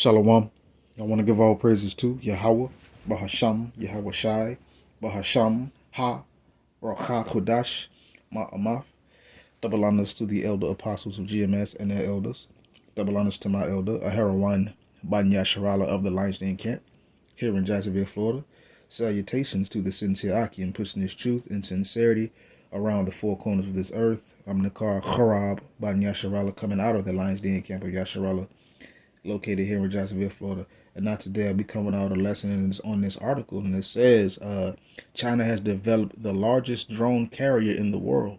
Shalom. I want to give all praises to Yahweh, Bahasham, Yahweh Shai, Bahasham, Ha, Racha Kodash, Ma'amath. Double honors to the elder apostles of GMS and their elders. Double honors to my elder, Aharawan Banya Sharala of the Lions Den Camp, here in Jacksonville, Florida. Salutations to the sincere Akim, pushing his truth and sincerity around the four corners of this earth. I'm Nakar Kharab Banya Sharala, coming out of the Lions Den Camp of Yasharala, located here in Jacksonville, Florida. And not today, I'll be coming out a lesson on this article, and it says China has developed the largest drone carrier in the world,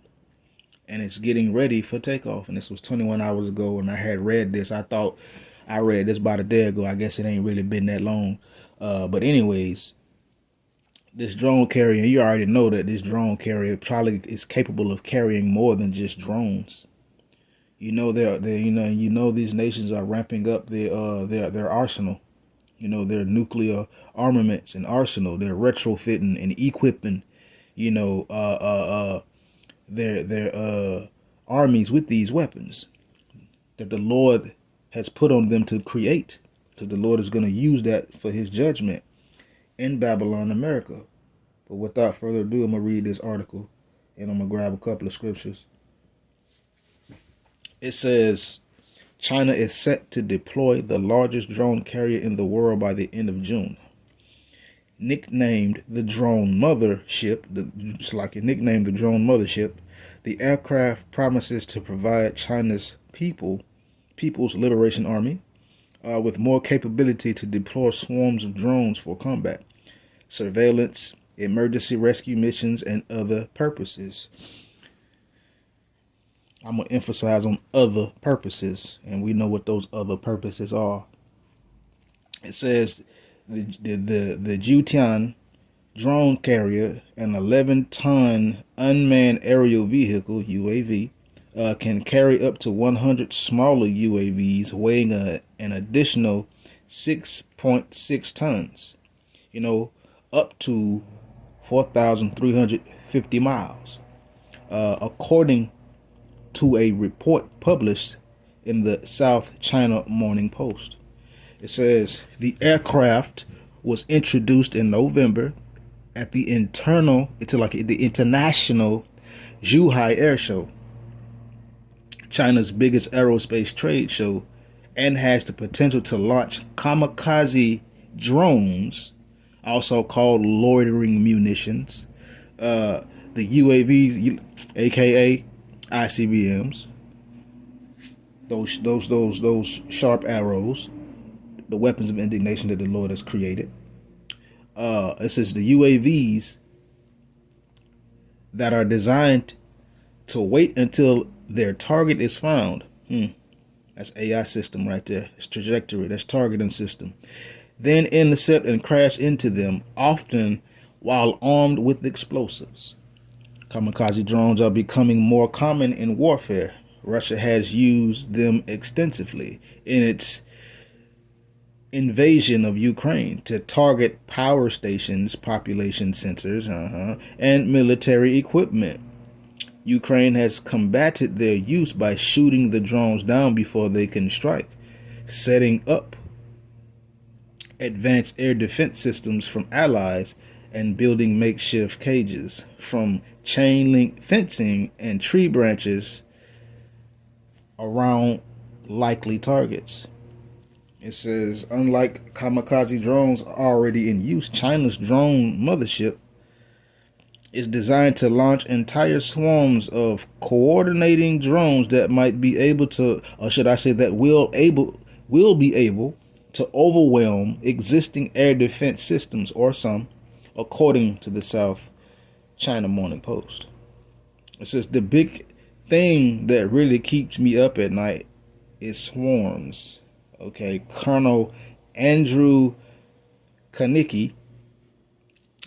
and it's getting ready for takeoff. And this was 21 hours ago, and I had read this. I thought I read this about a day ago. I guess it ain't really been that long. But anyways, this drone carrier, you already know that this drone carrier probably is capable of carrying more than just drones. These nations are ramping up their arsenal. Their nuclear armaments and arsenal. They're retrofitting and equipping, their armies with these weapons that the Lord has put on them to create, because the Lord is going to use that for His judgment in Babylon, America. But without further ado, I'm gonna read this article, and I'm gonna grab a couple of scriptures. It says, China is set to deploy the largest drone carrier in the world by the end of June. Nicknamed the Drone Mothership, the aircraft promises to provide China's People's Liberation Army with more capability to deploy swarms of drones for combat, surveillance, emergency rescue missions, and other purposes. I'm going to emphasize on other purposes, and we know what those other purposes are. It says the Jutian drone carrier, an 11-ton unmanned aerial vehicle, UAV, can carry up to 100 smaller UAVs weighing an additional 6.6 tons, up to 4,350 miles, according to a report published in the South China Morning Post. It says the aircraft was introduced in November at the International Zhuhai Air Show, China's biggest aerospace trade show, and has the potential to launch kamikaze drones, also called loitering munitions. The UAVs, aka ICBMs, those sharp arrows, the weapons of indignation that the Lord has created. It says the UAVs that are designed to wait until their target is found. That's AI system right there. It's trajectory. That's targeting system. Then intercept and crash into them, often while armed with explosives. Kamikaze drones are becoming more common in warfare. Russia has used them extensively in its invasion of Ukraine to target power stations, population centers, and military equipment. Ukraine has combated their use by shooting the drones down before they can strike, setting up advanced air defense systems from allies, and building makeshift cages from chain link fencing and tree branches around likely targets. It says, unlike kamikaze drones already in use, China's drone mothership is designed to launch entire swarms of coordinating drones that might be able to, or should I say that will be able to overwhelm existing air defense systems, or some, according to the South China Morning Post. It says the big thing that really keeps me up at night is swarms. Okay, Colonel Andrew Kanicki,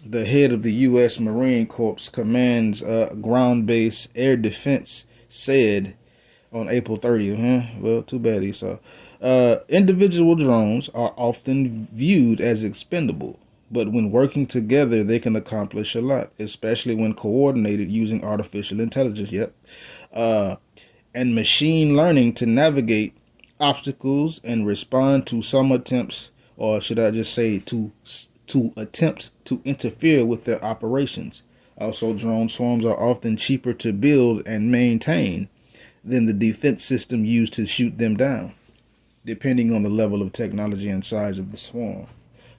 the head of the U.S. Marine Corps Command's ground-based air defense, said on April 30th. Well, too bad he saw. Individual drones are often viewed as expendable, but when working together, they can accomplish a lot, especially when coordinated using artificial intelligence. And machine learning to navigate obstacles and respond to some attempts, or should I just say to attempts to interfere with their operations. Also, drone swarms are often cheaper to build and maintain than the defense system used to shoot them down, depending on the level of technology and size of the swarm.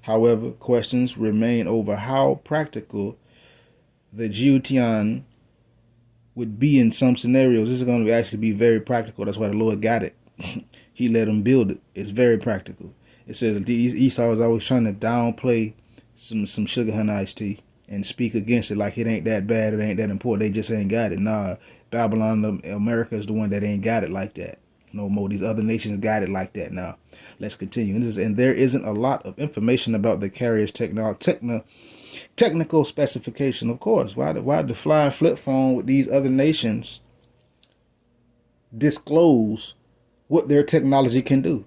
However, questions remain over how practical the Jiutian would be in some scenarios. This is going to actually be very practical. That's why the Lord got it. He let him build it. It's very practical. It says Esau is always trying to downplay some sugar honey iced tea and speak against it like it ain't that bad, it ain't that important. They just ain't got it. Nah, Babylon, America is the one that ain't got it like that. No more. These other nations got it like that. Now, let's continue. And there isn't a lot of information about the carrier's technical specification. Of course, why the flying flip phone with these other nations disclose what their technology can do?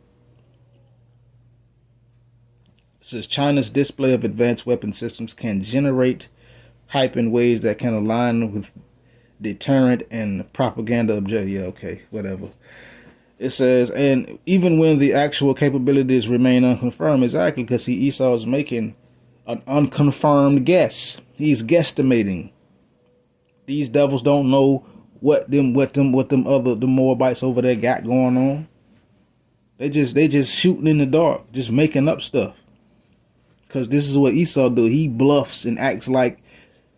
It says China's display of advanced weapon systems can generate hype in ways that can align with deterrent and propaganda objectives. Yeah, okay, whatever. It says, and even when the actual capabilities remain unconfirmed, exactly, because Esau is making an unconfirmed guess. He's guesstimating. These devils don't know what them Moabites over there got going on. They just shooting in the dark, just making up stuff. Cause this is what Esau do. He bluffs and acts like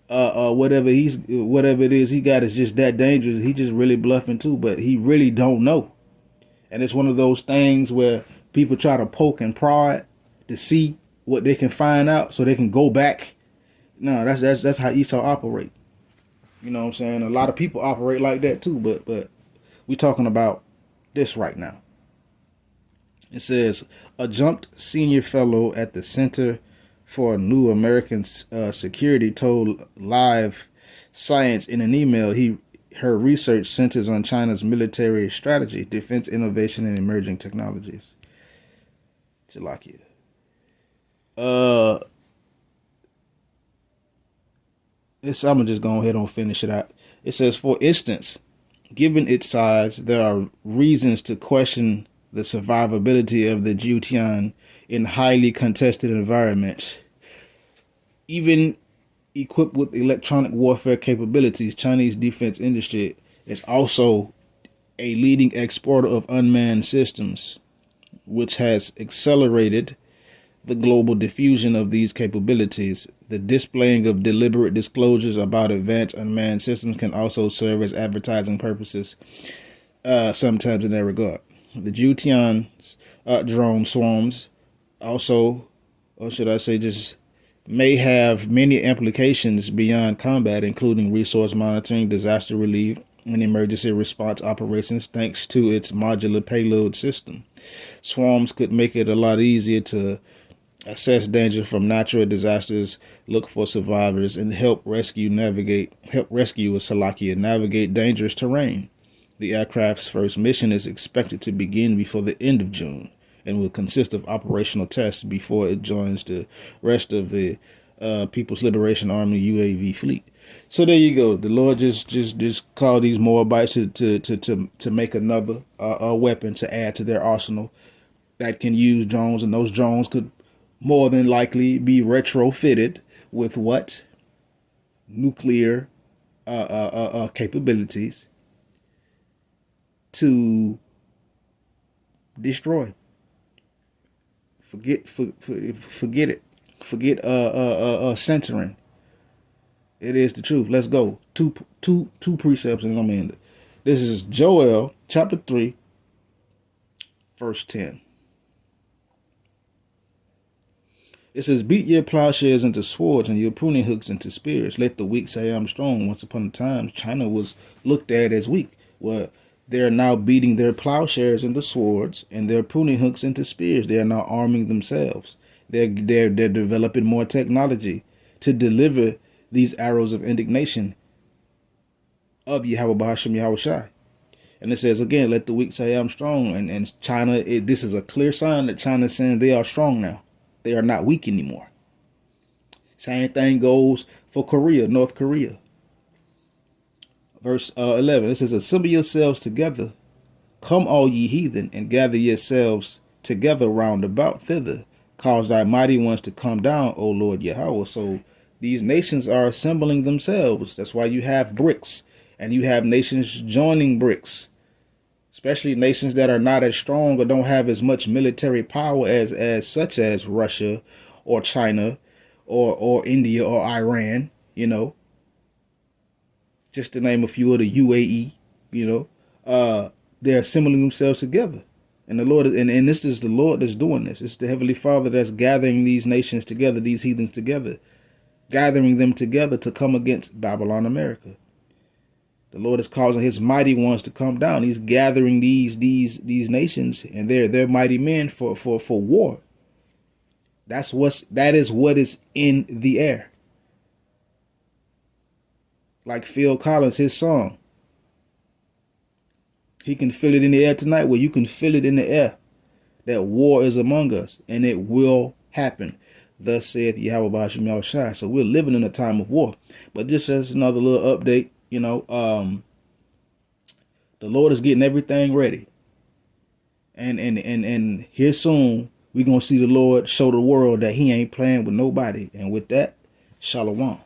whatever it is he got is just that dangerous. He just really bluffing too, but he really don't know. And it's one of those things where people try to poke and prod to see what they can find out so they can go back. No, that's how Esau operate. You know what I'm saying? A lot of people operate like that too, but we talking about this right now. It says, adjunct senior fellow at the Center for New American Security told Live Science in an email her research centers on China's military strategy, defense innovation, and emerging technologies. Jalakia. I'm gonna just go ahead and finish it out. It says, for instance, given its size, there are reasons to question the survivability of the Jiutian in highly contested environments. Even equipped with electronic warfare capabilities, Chinese defense industry is also a leading exporter of unmanned systems, which has accelerated the global diffusion of these capabilities. The displaying of deliberate disclosures about advanced unmanned systems can also serve as advertising purposes, sometimes in that regard. The Jiutian drone swarms also, or should I say just may have many implications beyond combat, including resource monitoring, disaster relief, and emergency response operations thanks to its modular payload system. Swarms could make it a lot easier to assess danger from natural disasters, look for survivors, and help rescuers navigate dangerous terrain. The aircraft's first mission is expected to begin before the end of June and will consist of operational tests before it joins the rest of the People's Liberation Army UAV fleet. So there you go. The Lord just called these Moabites to make another weapon to add to their arsenal that can use drones, and those drones could more than likely be retrofitted with what? Nuclear capabilities to destroy. Forget it. Forget censoring. It is the truth. Let's go. Two precepts and I'm in it. This is Joel chapter 3, verse 10. It says, beat your plowshares into swords and your pruning hooks into spears. Let the weak say I'm strong. Once upon a time, China was looked at as weak. Well, they're now beating their plowshares into swords and their pruning hooks into spears. They are now arming themselves. They're developing more technology to deliver these arrows of indignation of Yahweh Bahasham Yahweh Shai. And it says again, let the weak say I'm strong. And China, this is a clear sign that China is saying they are strong now. They are not weak anymore. Same thing goes for Korea, North Korea. Verse 11, it says, assemble yourselves together, Come, all ye heathen, and gather yourselves together round about thither. Cause thy mighty ones to come down, O Lord Yahweh. So these nations are assembling themselves. That's why you have BRICS, and you have nations joining BRICS, especially nations that are not as strong or don't have as much military power as such as Russia or China or India or Iran, just to name a few of the UAE, they're assembling themselves together. And the Lord, and this is the Lord that's doing this. It's the Heavenly Father that's gathering these nations together, these heathens together, gathering them together to come against Babylon, America. The Lord is causing his mighty ones to come down. He's gathering these nations and they're mighty men for war. That is what is in the air. Like Phil Collins, his song. He can feel it in the air tonight. Well, you can feel it in the air. That war is among us, and it will happen. Thus saith Yahweh Ba'ashim Yahushua. So we're living in a time of war. But just as another little update, the Lord is getting everything ready. And here soon, we're going to see the Lord show the world that he ain't playing with nobody. And with that, Shalom.